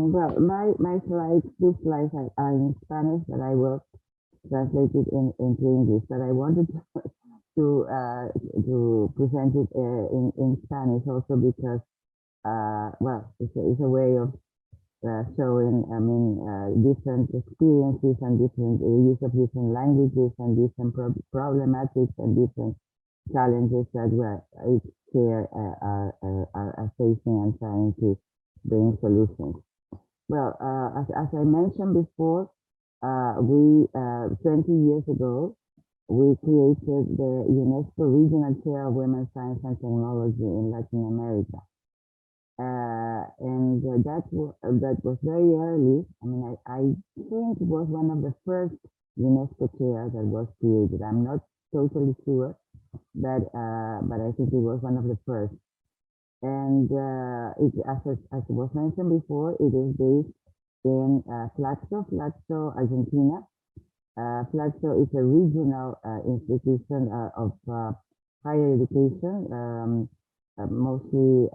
Well, my slides, these slides are in Spanish, but I will translate it into English. But I wanted to present it in Spanish also because, well, it's a way of showing, I mean, different experiences and different use of different languages and different problematics and different challenges that each here are facing and trying to bring solutions. Well, as I mentioned before, we 20 years ago, we created the UNESCO Regional Chair of Women, Science and Technology in Latin America. And that was very early. I mean, I think it was one of the first UNESCO chairs that was created. I'm not totally sure, but I think it was one of the first. And as was mentioned before, it is based in Flaxo, Argentina. Flaxo is a regional institution of higher education, mostly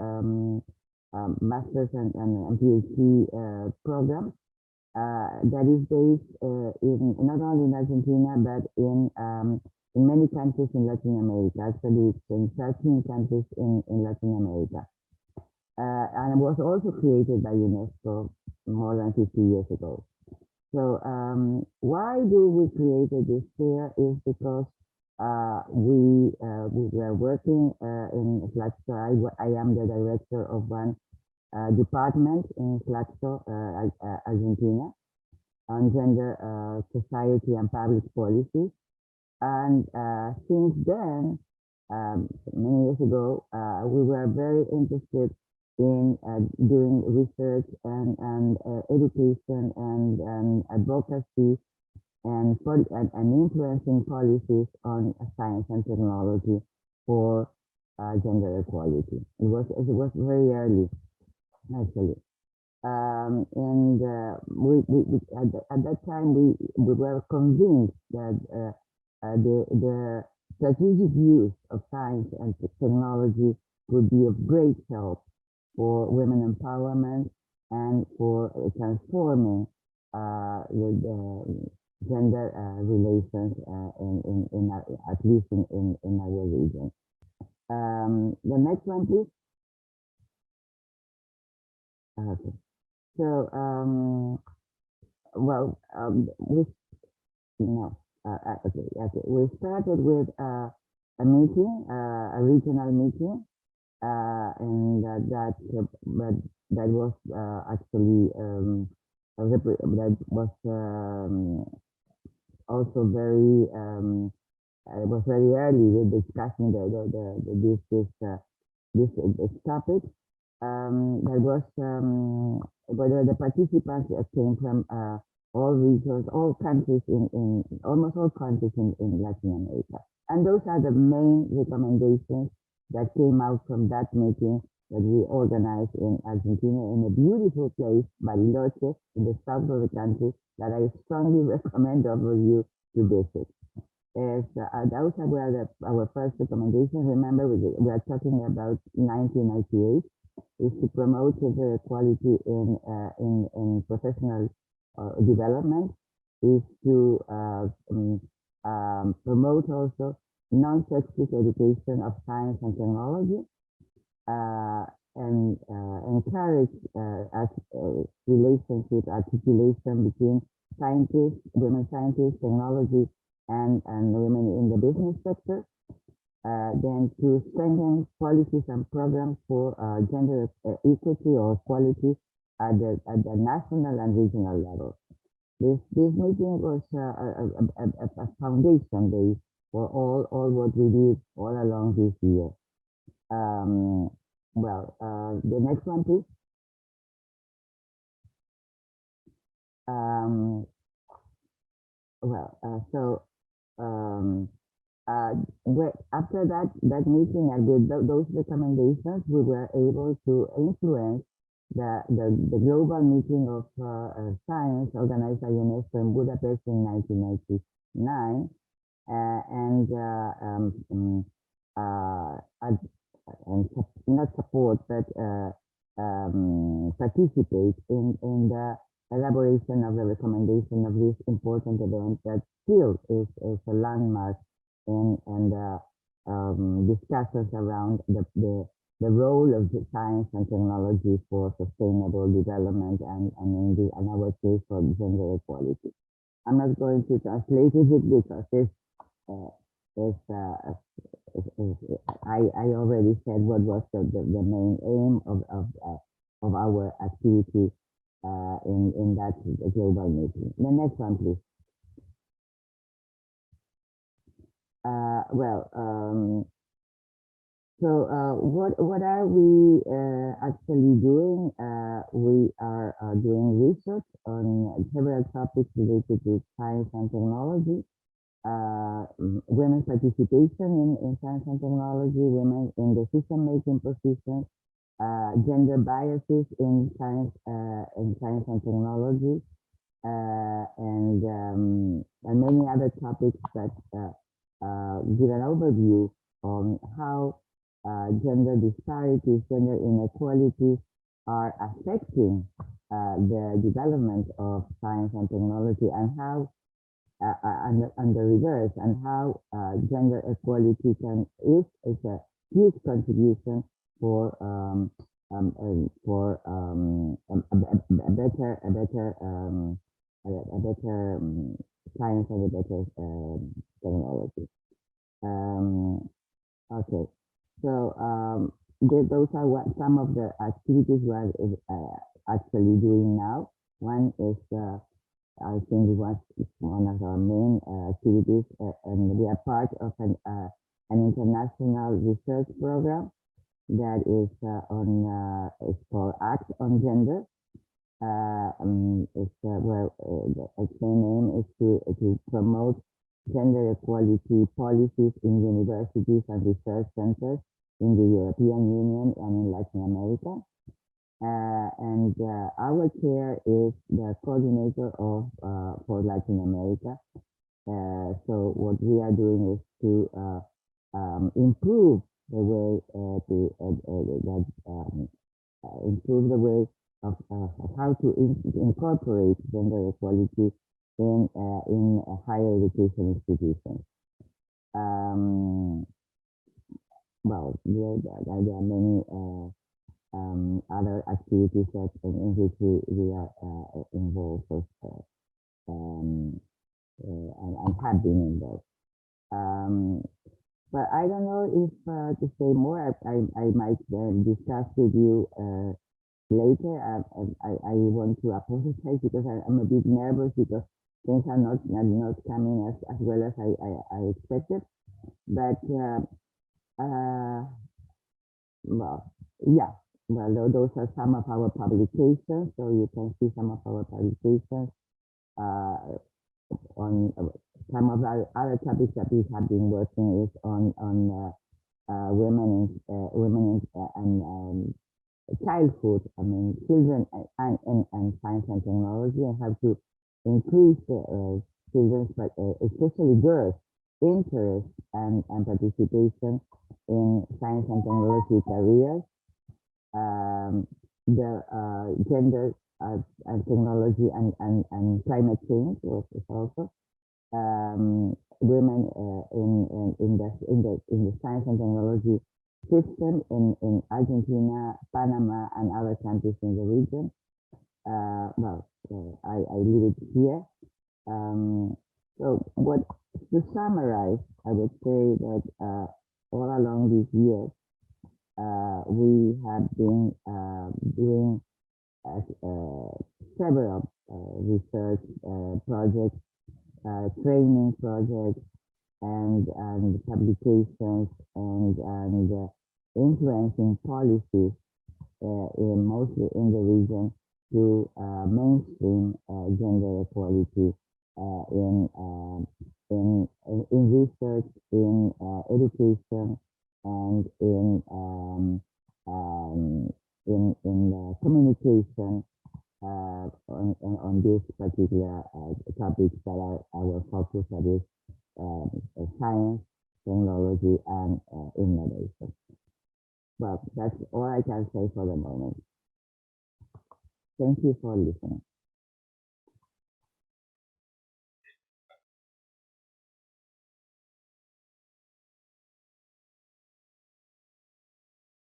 master's and PhD programs that is based in not only in Argentina but in many countries in Latin America. Actually, it's in 13 countries in Latin America. And it was also created by UNESCO more than 50 years ago. So why do we created this chair is because we were working in Flaxo. I am the director of one department in Flaxo, Argentina, on gender, society, and public policy. And since then, many years ago, we were very interested in doing research and education and advocacy and influencing policies on science and technology for gender equality. It was very early, actually. And at that time, we were convinced that the strategic use of science and technology would be of great help for women empowerment and for transforming the gender relations at least in our region. The next one, please. Okay. So, well, we started with a meeting, a regional meeting, and that was actually that was also very it was very early with discussing this topic. There was the participants came from all regions, all countries in almost all countries in Latin America, and those are the main recommendations that came out from that meeting that we organized in Argentina in a beautiful place, Bariloche, in the south of the country, that I strongly recommend all of you to visit. Those were our first recommendations. Remember, we are talking about 1998, is to promote gender equality in professional development, is to promote also non-sexist education of science and technology, and encourage relationship articulation between scientists, women scientists, technology, and women in the business sector. Then to strengthen policies and programs for gender equity or equality at the national and regional level. This meeting was a foundation base for all what we did all along this year. The next one, please. After that meeting and with those recommendations, we were able to influence the global meeting of science organized by UNESCO in Budapest in 1999, and not support, but participate in the elaboration of the recommendation of this important event that still is a landmark in the discussions around the role of the science and technology for sustainable development and in our case for gender equality. I'm not going to translate it because uh, it's, I already said what was the main aim of our activity in that global meeting. The next one, please. What are we actually doing? We are doing research on several topics related to science and technology. Women's participation in science and technology, women in decision-making positions, gender biases in science and technology, and many other topics that give an overview on how gender disparities, gender inequalities are affecting the development of science and technology, and how and the reverse, and how gender equality is a huge contribution for a better science and a better technology. Okay, so those are some of the activities we are actually doing now. One is I think it was one of our main activities, and we are part of an international research program that is it's called Act on Gender. It's where its main aim is to promote gender equality policies in universities and research centers in the European Union and in Latin America. And our chair is the coordinator of for Latin America. So what we are doing is to improve the way improve the way of how to incorporate gender equality in higher education institutions. Well, there are many other activities that in which we are involved with, and have been involved. But I don't know if to say more, I might discuss with you later. I want to apologize because I'm a bit nervous because things are not coming as well as I expected. But well, yeah. Well, those are some of our publications. So you can see some of our publications on some of our other topics that we have been working is on women and childhood. I mean, children and science and technology, and how to increase children's, but especially girls' interest and participation in science and technology careers. The gender and technology and climate change was also women in the science and technology system in Argentina, Panama, and other countries in the region. I leave it here. So to summarize, I would say that all along these years, we have been doing several research projects, training projects, and publications, and influencing policies mostly in the region to mainstream gender equality in research, in education, and in communication on this particular topics that are our focus, that is science, technology, and innovation. Well, that's all I can say for the moment. Thank you for listening.